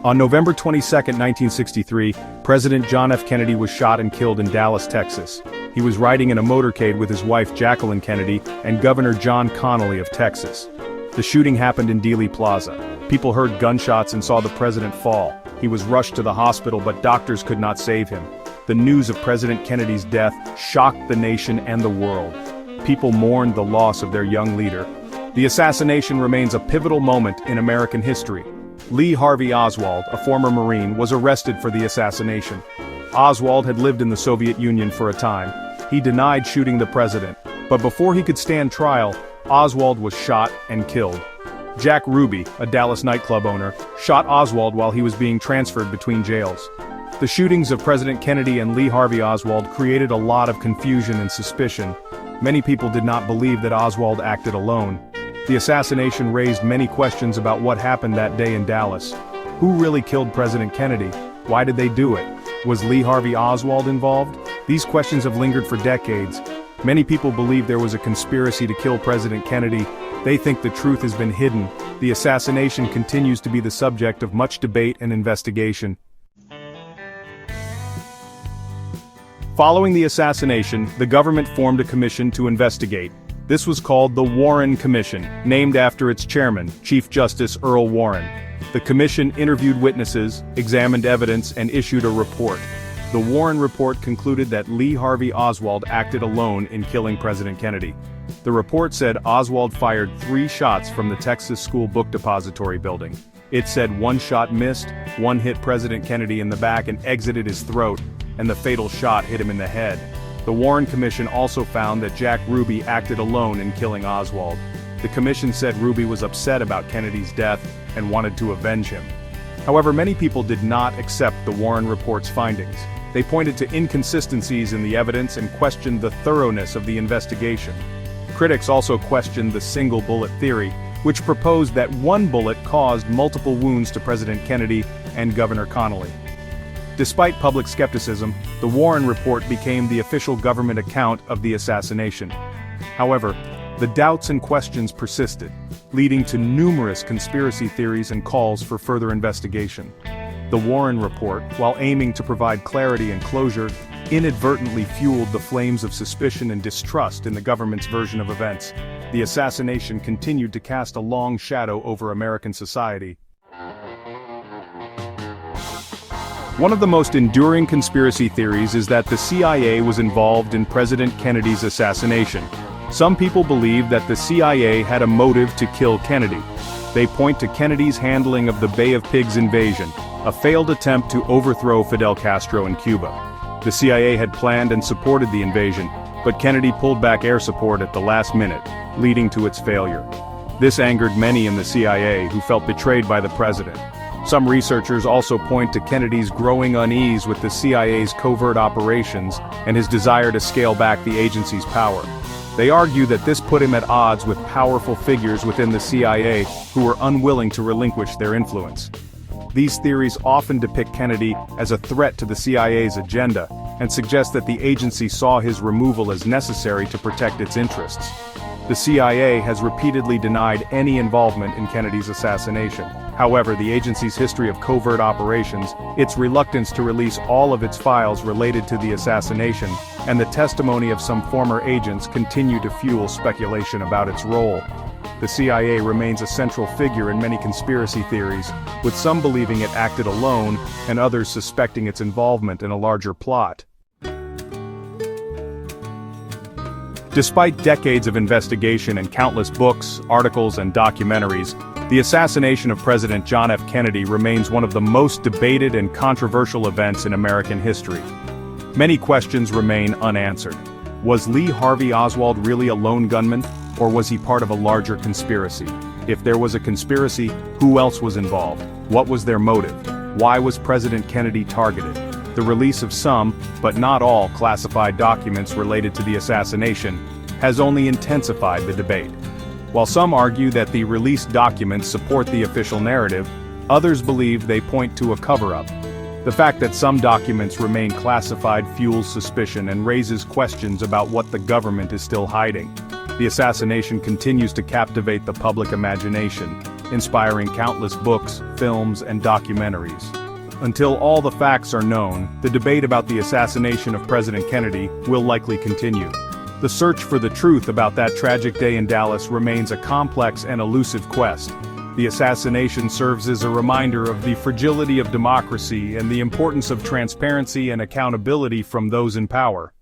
On November 22, 1963, President John F. Kennedy was shot and killed in Dallas, Texas. He was riding in a motorcade with his wife Jacqueline Kennedy and Governor John Connally of Texas. The shooting happened in Dealey Plaza. People heard gunshots and saw the president fall. He was rushed to the hospital, but doctors could not save him. The news of President Kennedy's death shocked the nation and the world. People mourned the loss of their young leader. The assassination remains a pivotal moment in American history. Lee Harvey Oswald, a former Marine, was arrested for the assassination. Oswald had lived in the Soviet Union for a time. He denied shooting the president, but before he could stand trial, Oswald was shot and killed. Jack Ruby, a Dallas nightclub owner, shot Oswald while he was being transferred between jails. The shootings of President Kennedy and Lee Harvey Oswald created a lot of confusion and suspicion. Many people did not believe that Oswald acted alone. The assassination raised many questions about what happened that day in Dallas. Who really killed President Kennedy? Why did they do it? Was Lee Harvey Oswald involved? These questions have lingered for decades. Many people believe there was a conspiracy to kill President Kennedy. They think the truth has been hidden. The assassination continues to be the subject of much debate and investigation. Following the assassination, the government formed a commission to investigate. This was called the Warren Commission, named after its chairman, Chief Justice Earl Warren. The commission interviewed witnesses, examined evidence, and issued a report. The Warren report concluded that Lee Harvey Oswald acted alone in killing President Kennedy. The report said Oswald fired 3 shots from the Texas School Book Depository building. It said 1 shot missed, 1 hit President Kennedy in the back and exited his throat, and the fatal shot hit him in the head. The Warren Commission also found that Jack Ruby acted alone in killing Oswald. The commission said Ruby was upset about Kennedy's death and wanted to avenge him. However, many people did not accept the Warren report's findings. They pointed to inconsistencies in the evidence and questioned the thoroughness of the investigation. Critics also questioned the single bullet theory, which proposed that 1 bullet caused multiple wounds to President Kennedy and Governor Connally. Despite public skepticism, the Warren report became the official government account of the assassination. However, the doubts and questions persisted, leading to numerous conspiracy theories and calls for further investigation. The Warren report, while aiming to provide clarity and closure, inadvertently fueled the flames of suspicion and distrust in the government's version of events. The assassination continued to cast a long shadow over American society. One of the most enduring conspiracy theories is that the CIA was involved in President Kennedy's assassination. Some people believe that the CIA had a motive to kill Kennedy. They point to Kennedy's handling of the Bay of Pigs invasion, a failed attempt to overthrow Fidel Castro in Cuba. The CIA had planned and supported the invasion, but Kennedy pulled back air support at the last minute, leading to its failure. This angered many in the CIA who felt betrayed by the president. Some researchers also point to Kennedy's growing unease with the CIA's covert operations and his desire to scale back the agency's power. They argue that this put him at odds with powerful figures within the CIA who were unwilling to relinquish their influence. These theories often depict Kennedy as a threat to the CIA's agenda and suggest that the agency saw his removal as necessary to protect its interests. The CIA has repeatedly denied any involvement in Kennedy's assassination. However, the agency's history of covert operations, its reluctance to release all of its files related to the assassination, and the testimony of some former agents continue to fuel speculation about its role. The CIA remains a central figure in many conspiracy theories, with some believing it acted alone and others suspecting its involvement in a larger plot. Despite decades of investigation and countless books, articles, and documentaries, the assassination of President John F. Kennedy remains one of the most debated and controversial events in American history. Many questions remain unanswered. Was Lee Harvey Oswald really a lone gunman, or was he part of a larger conspiracy? If there was a conspiracy, who else was involved? What was their motive? Why was President Kennedy targeted? The release of some, but not all, classified documents related to the assassination has only intensified the debate. While some argue that the released documents support the official narrative, others believe they point to a cover-up. The fact that some documents remain classified fuels suspicion and raises questions about what the government is still hiding. The assassination continues to captivate the public imagination. inspiring countless books, films, and documentaries. Until all the facts are known, the debate about the assassination of President Kennedy will likely continue. The search for the truth about that tragic day in Dallas remains a complex and elusive quest. The assassination serves as a reminder of the fragility of democracy and the importance of transparency and accountability from those in power.